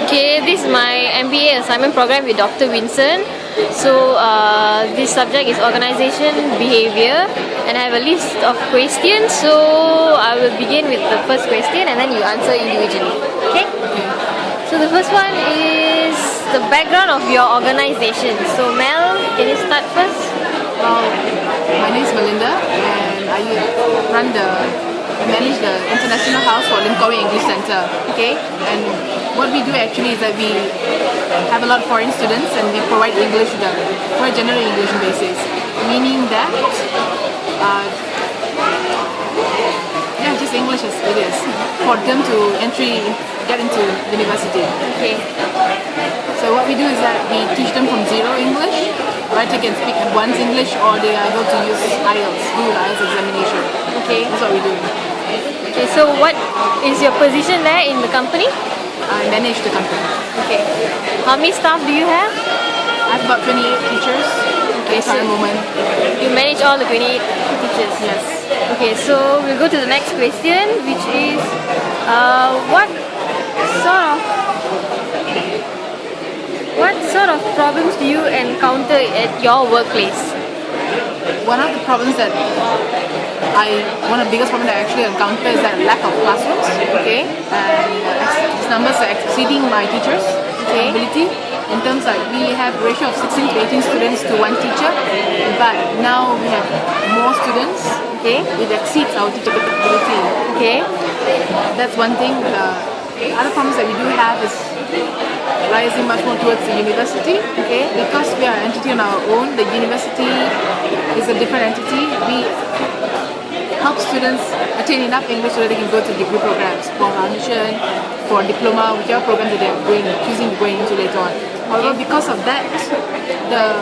Okay, this is my MBA assignment program with Dr. Vincent. So this subject is organization behavior, and I have a list of questions. So I will begin with the first question and then you answer individually. Okay? So the first one is the background of your organization. So Mel, can you start first? My name is Melinda and I manage the International House for Lim Kok Wai English Centre. Okay. And what we do actually is that we have a lot of foreign students and we provide English to them for a general English basis. Meaning that, just English as it is, for them to get into university. Okay. So what we do is that we teach them from zero English, right? They can speak advanced English or they are able to use IELTS, do the IELTS examination. Okay. That's what we do. Okay, so what is your position there in the company? I manage the company. Okay. How many staff do you have? I have about 28 teachers at the current moment. You manage all the 28 teachers? Yes. Okay, so we'll go to the next question, which is what sort of problems do you encounter at your workplace? One of the problems that one of the biggest problems that I actually encounter is that lack of classrooms. Okay. And these numbers are exceeding my teachers' ability. In terms like we have a ratio of 16 to 18 students to one teacher, but now we have more students. Okay. It exceeds our teacher capability. Okay. That's one thing. The other problems that we do have is rising much more towards the university. Okay. Because we are an entity on our own, the university is a different entity. We help students attain enough English so that they can go to degree programs, for foundation, for diploma, whichever program that they're choosing to go into later on. However, because of that, the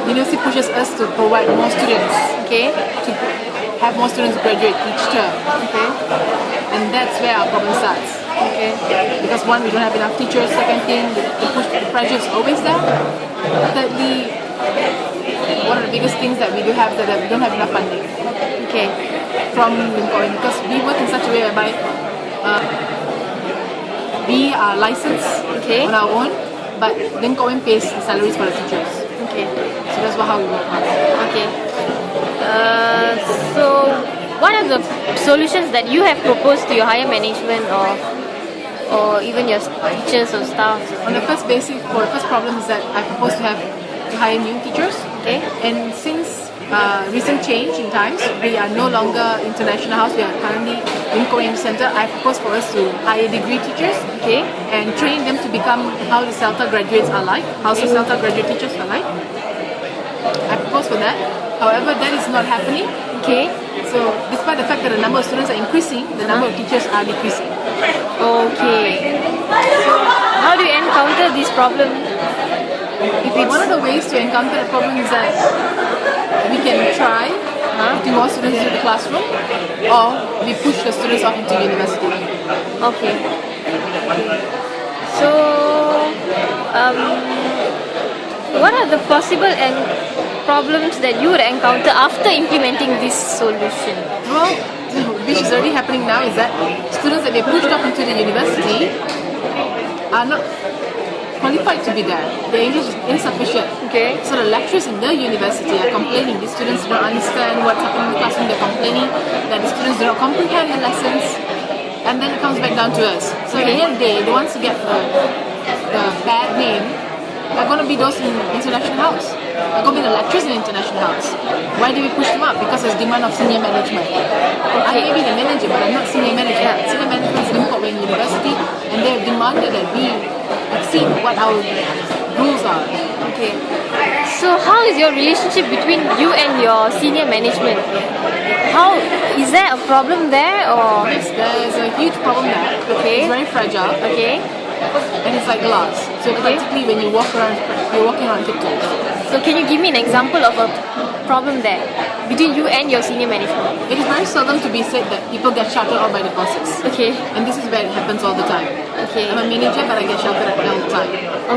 university pushes us to provide more students. Okay. To have more students graduate each term. Okay. And that's where our problem starts. Okay. Because one, we don't have enough teachers. Second thing, the pressure is always there. Thirdly, one of the biggest things that we do have is that we don't have enough funding. Okay. From Lim Kok Wai, because we work in such a way whereby we are licensed on our own, but Lim Kok Wai pays the salaries for the teachers. Okay. So that's how we work. Okay. So what are the solutions that you have proposed to your higher management or even your teachers or staff? On the first problem is that I propose to hire new teachers. Okay. And since recent change in times, we are no longer International House, we are currently Lim Kok Wai English Centre. I propose for us to hire degree teachers, and train them to become how the CELTA graduates are like, how the CELTA graduate teachers are like. I propose for that. However, that is not happening. Okay. So, despite the fact that the number of students are increasing, the number of teachers are decreasing. Okay. So, how do you encounter this problem? One of the ways to encounter the problem is that we can try putting more students into the classroom, or we push the students off into university. Okay. So, what are the possible problems that you would encounter after implementing this solution? Well, which is already happening now, is that students that we pushed off into the university are not qualified to be there. Their English is insufficient. Okay. So the lecturers in the university are complaining. The students don't understand what's happening in the classroom. They're complaining that the students do not comprehend the lessons. And then it comes back down to us. So at the end of the day, the ones who get the bad name are going to be those in International House. Are going to be the lecturers in International House. Why do we push them up? Because there's demand of senior management. I may be the manager, but I'm not senior manager. Senior management is Lim Kok Wai University, and they have demanded that we exceed what our rules are. Okay. So how is your relationship between you and your senior management? How is there a problem there or? Yes, there's a huge problem there. Okay. It's very fragile. Okay. And it's like glass. So practically when you walk around, you're walking around tiptoes. So can you give me an example of a problem there between you and your senior management? It is very seldom to be said that people get shouted out by the bosses. Okay. And this is where it happens all the time. Okay. I'm a manager, but I get shouted at all the time.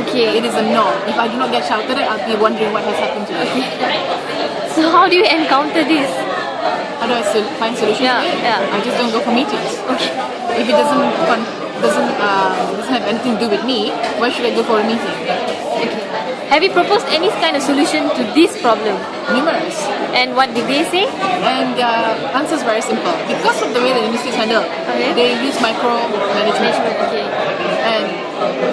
Okay. It is a norm. If I do not get shouted at, I'll be wondering what has happened to me. Okay. So how do you encounter this? How do I find solutions to it? Yeah. I just don't go for meetings. Okay. If it doesn't have anything to do with me, why should I go for a meeting? Okay. Have you proposed any kind of solution to this problem? Numerous. And what did they say? And the answer is very simple. Because of the way the university is handled, Okay. they use micromanagement. Okay. And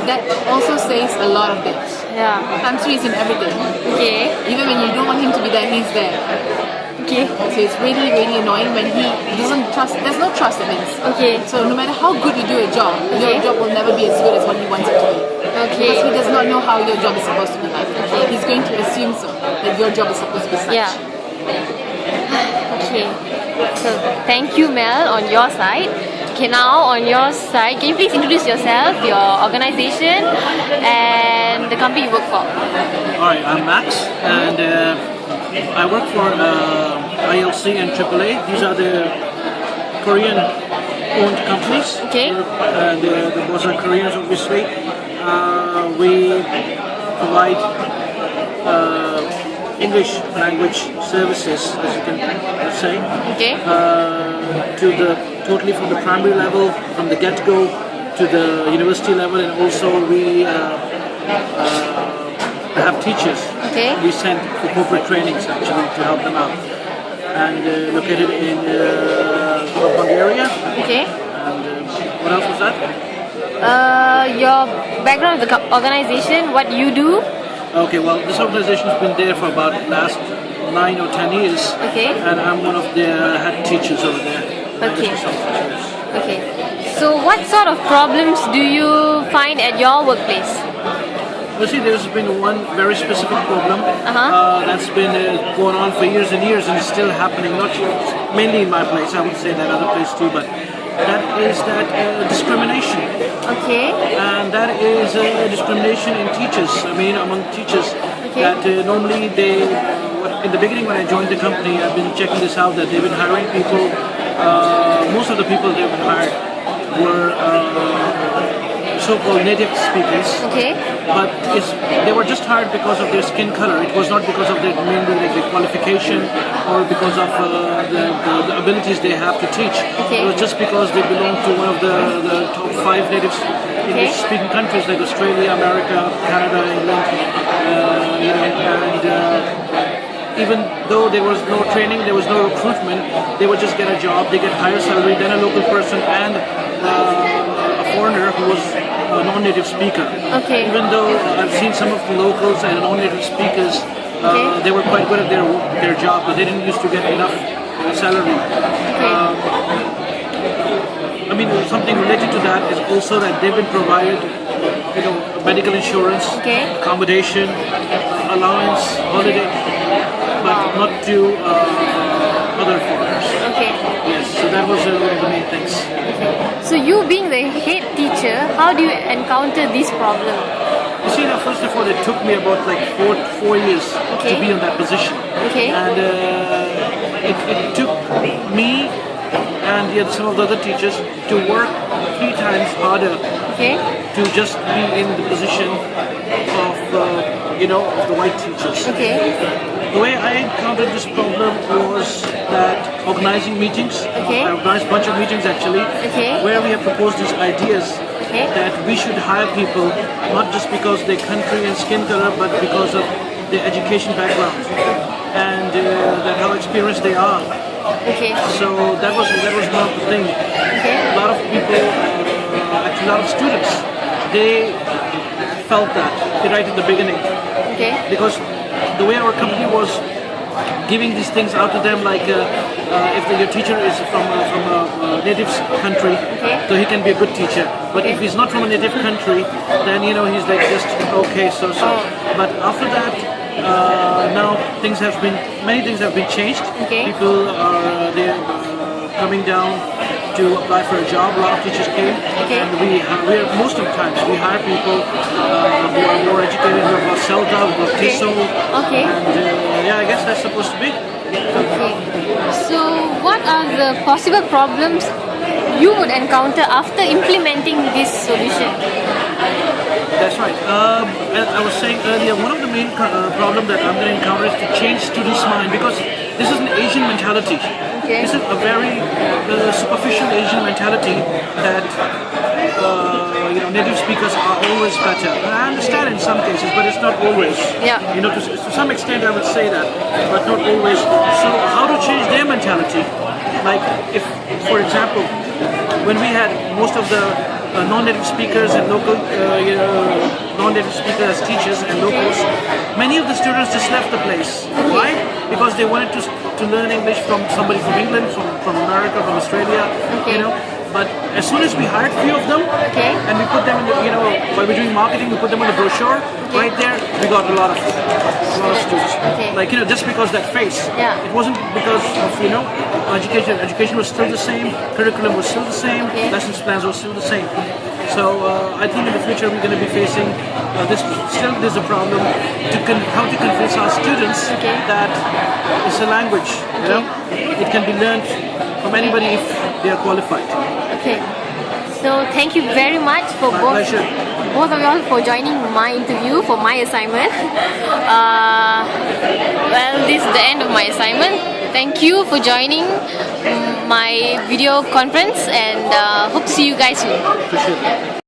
that also says a lot of things. Yeah. Country is in everything. Okay. Even when you don't want him to be there, he's there. Okay. So it's really, really annoying when he doesn't trust. There's no trust, that means. Okay. So no matter how good you do a job, your Okay. job will never be as good as what he wants it to be. Okay. Because he does not know how your job is supposed to be like. He's going to assume so, that your job is supposed to be such. Yeah. Okay. So thank you, Mel, on your side. Okay, now on your side, can you please introduce yourself, your organization, and the company you work for? Alright, I'm Max, and I work for ILC and AAA. These are the Korean-owned companies. Okay. The boss are Koreans, obviously. We provide English language services, as you can say, Okay. totally from the primary level, from the get-go to the university level, and also we have teachers. Okay. We send for corporate trainings actually to help them out, and located in Bulgaria. Okay. And what else was that? Your background of the organization, what you do? Okay, well, this organization has been there for about last 9 or 10 years. Okay. And I'm one of the head teachers over there. Okay. Okay. So what sort of problems do you find at your workplace? You see, there's been one very specific problem that's been going on for years and years, and it's still happening. Not mainly in my place, I would say that other place too, but that is that discrimination. Okay. And that is discrimination in teachers. I mean, among teachers. Okay. That normally they, in the beginning when I joined the company, I've been checking this out, that they've been hiring people. Most of the people they've hired were so-called native speakers. Okay. But they were just hired because of their skin color. It was not because of their mainly like the qualification or because of the abilities they have to teach. Okay. It was just because they belong to one of the top 5 native English-speaking countries like Australia, America, Canada, England. Even though there was no training, there was no recruitment, they would just get a job, they get higher salary than a local person and a foreigner who was a non-native speaker. Okay. Even though I've seen some of the locals and non-native speakers, Okay. they were quite good at their job, but they didn't used to get enough salary. I mean, something related to that is also that they've been provided, medical insurance, Okay. accommodation, allowance, holiday, but not to other foreigners. Okay. Yes, so that was one of the main things. So you being the head teacher, how do you encounter this problem? You see, now, first of all, it took me about like four years Okay. to be in that position. Okay. And it took me and some of the other teachers to work 3 times harder Okay. to just be in the position of, of the white teachers. Okay. The way I encountered this problem was that organizing meetings, Okay. I organized a bunch of meetings actually, Okay. where we have proposed these ideas Okay. that we should hire people not just because of their country and skin color, but because of their education background and that how experienced they are. Okay. So that was one of the things. Okay. A lot of people, actually a lot of students, they felt that right in the beginning. Okay. Because the way our company was giving these things out to them, like if your teacher is from a native country, Okay. so he can be a good teacher. But if he's not from a native country, then he's like just okay. So. But after that, now many things have been changed. Okay. People are they're coming down to apply for a job. A lot of teachers came, Okay. and we most of the times we hire people who are more educated, who have got CELTA, who have got Okay. TESOL, Okay. and I guess that's supposed to be. Okay. So what are the possible problems you would encounter after implementing this solution? That's right. As I was saying earlier, one of the main problem that I'm going to encounter is to change students' mind, because this is an Asian mentality. Okay. This is a very superficial Asian mentality that native speakers are always better. And I understand in some cases, but it's not always. Yeah. To some extent I would say that, but not always. So how to change their mentality? Like if, for example, when we had most of the non-native speakers and local non-native speakers as teachers and locals, many of the students just left the place. Why? Because they wanted to learn English from somebody from England, from America, from Australia. Okay. But as soon as we hired few of them, Okay. and we put them in the, while we're doing marketing, we put them on the brochure. Right there, we got a lot of students. Okay. Like just because that face. Yeah. It wasn't because of education. Education was still the same. Curriculum was still the same. Okay. Lessons plans were still the same. So I think in the future we're going to be facing this. Still, there's a problem how to convince our students Okay. that it's a language. It can be learned from anybody if they are qualified. Okay. So thank you very much for My pleasure. both of y'all for joining my interview for my assignment. Well, this is the end of my assignment. Thank you for joining my video conference, and hope to see you guys soon. Appreciate it.